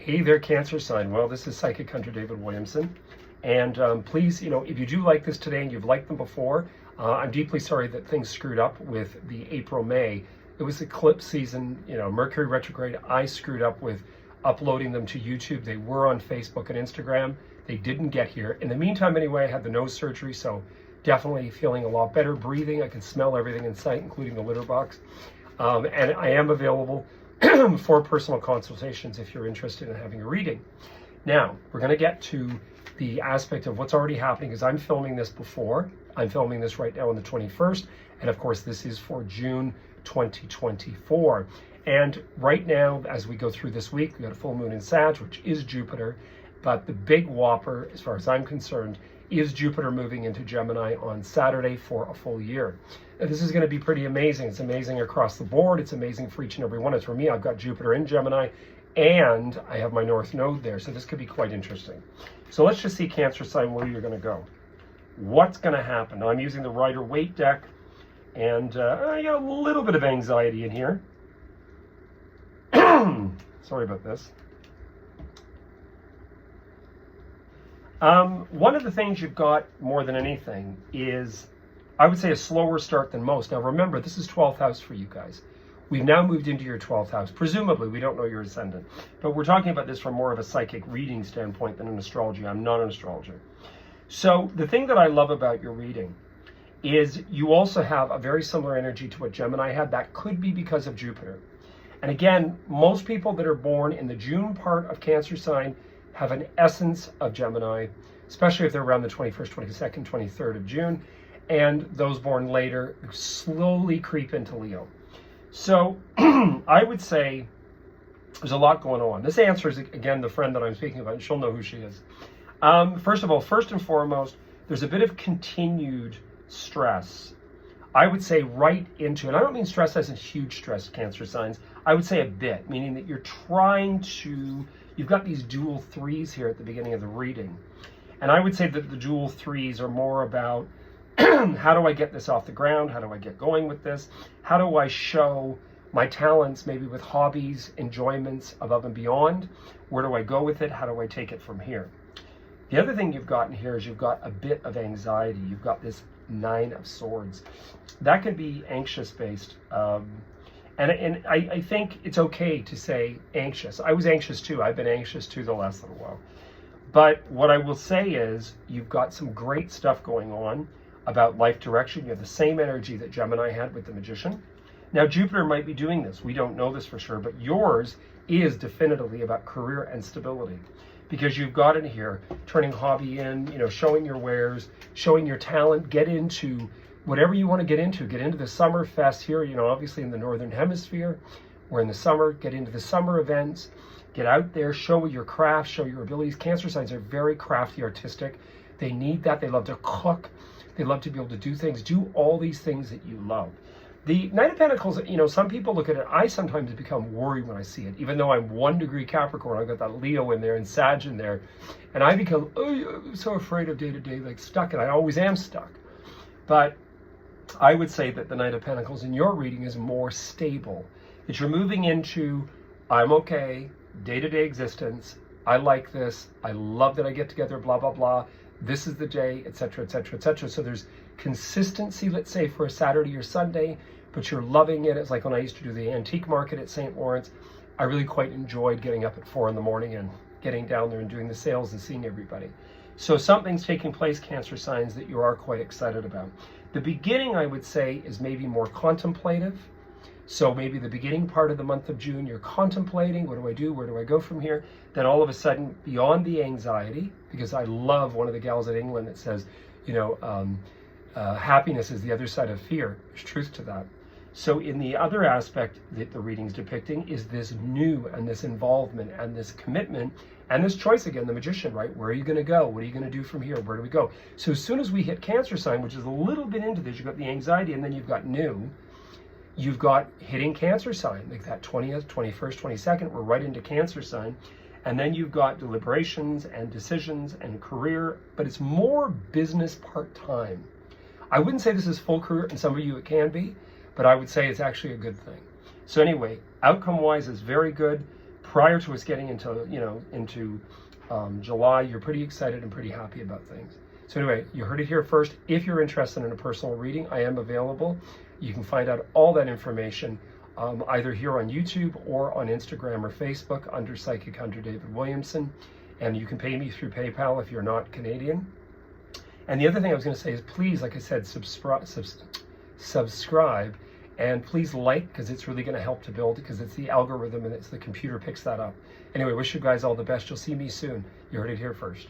Hey there, Cancer sign. Well, this is Psychic Hunter David Williamson. And please, if you do like this today and you've liked them before, I'm deeply sorry that things screwed up with the April-May. It was eclipse season, Mercury retrograde. I screwed up with uploading them to YouTube. They were on Facebook and Instagram. They didn't get here. In the meantime, anyway, I had the nose surgery, so definitely feeling a lot better. Breathing, I can smell everything in sight, including the litter box. And I am available for personal consultations if you're interested in having a reading. Now, we're going to get to the aspect of what's already happening, because I'm filming this before. I'm filming this right now on the 21st, and of course this is for June 2024. And right now, as we go through this week, we've got a full moon in Sag, which is Jupiter, but the big whopper, as far as I'm concerned, is Jupiter moving into Gemini on Saturday for a full year. Now, this is going to be pretty amazing. It's amazing across the board. It's amazing for each and every one. As for me, I've got Jupiter in Gemini, and I have my North Node there, so this could be quite interesting. So let's just see, Cancer sign, where you're going to go. What's going to happen? Now, I'm using the Rider-Waite deck, and I got a little bit of anxiety in here. Sorry about this. One of the things you've got more than anything is, I would say, a slower start than most. Now remember, this is 12th house for you guys. We've now moved into your 12th house. Presumably, we don't know your ascendant, but we're talking about this from more of a psychic reading standpoint than an astrology. I'm not an astrologer. So the thing that I love about your reading is you also have a very similar energy to what Gemini had. That could be because of Jupiter. And again, most people that are born in the June part of Cancer sign have an essence of Gemini, especially if they're around the 21st, 22nd, 23rd of June, and those born later slowly creep into Leo. So I would say there's a lot going on. This answers, again, the friend that I'm speaking about, and she'll know who she is. First of all, first and foremost, there's a bit of continued stress. I would say right into, and I don't mean stress as a huge stress, Cancer signs. I would say a bit, meaning that you're trying to, you've got these dual threes here at the beginning of the reading. And I would say that the dual threes are more about how do I get this off the ground? How do I get going with this? How do I show my talents, maybe with hobbies, enjoyments above and beyond? Where do I go with it? How do I take it from here? The other thing you've got in here is you've got a bit of anxiety. You've got this 9 of Swords. That can be anxious based. And I think it's okay to say anxious. I was anxious too. I've been anxious too the last little while. But what I will say is you've got some great stuff going on about life direction. You have the same energy that Gemini had with the Magician. Now, Jupiter might be doing this. We don't know this for sure, but yours is definitively about career and stability, because you've got in here turning hobby in, showing your wares, showing your talent, get into whatever you want to get into the summer fest here, obviously in the Northern Hemisphere. We're in the summer, get into the summer events, get out there, show your craft, show your abilities. Cancer signs are very crafty, artistic. They need that. They love to cook. They love to be able to do things, do all these things that you love. The Knight of Pentacles, some people look at it, I sometimes become worried when I see it, even though I'm 1 degree Capricorn, I've got that Leo in there and Sag in there, and I become, I'm so afraid of day-to-day, like stuck, and I always am stuck. But I would say that the Knight of Pentacles in your reading is more stable, that you're moving into, I'm okay, day-to-day existence, I like this, I love that I get together, blah, blah, blah, this is the day, etc., etc., etc. So there's consistency, let's say, for a Saturday or Sunday, but you're loving it. It's like when I used to do the antique market at St. Lawrence. I really quite enjoyed getting up at 4 in the morning and getting down there and doing the sales and seeing everybody. So something's taking place, Cancer signs, that you are quite excited about. The beginning, I would say, is maybe more contemplative. So maybe the beginning part of the month of June, you're contemplating, what do I do? Where do I go from here? Then all of a sudden, beyond the anxiety, because I love one of the gals in England that says, happiness is the other side of fear. There's truth to that. So in the other aspect that the reading's depicting is this new and this involvement and this commitment and this choice again, the Magician, right? Where are you going to go? What are you going to do from here? Where do we go? So as soon as we hit Cancer sign, which is a little bit into this, you've got the anxiety and then you've got new. You've got hitting Cancer sign, like that 20th, 21st, 22nd, we're right into Cancer sign. And then you've got deliberations and decisions and career, but it's more business part-time. I wouldn't say this is full career, and some of you it can be, but I would say it's actually a good thing. So anyway, outcome-wise is very good. prior to us getting into July, you're pretty excited and pretty happy about things. So anyway, you heard it here first. If you're interested in a personal reading, I am available. You can find out all that information either here on YouTube or on Instagram or Facebook under Psychic Hunter David Williamson. And you can pay me through PayPal if you're not Canadian. And the other thing I was going to say is, please, like I said, subscribe, and please like, because it's really going to help to build, because it's the algorithm and it's the computer picks that up. Anyway, wish you guys all the best. You'll see me soon. You heard it here first.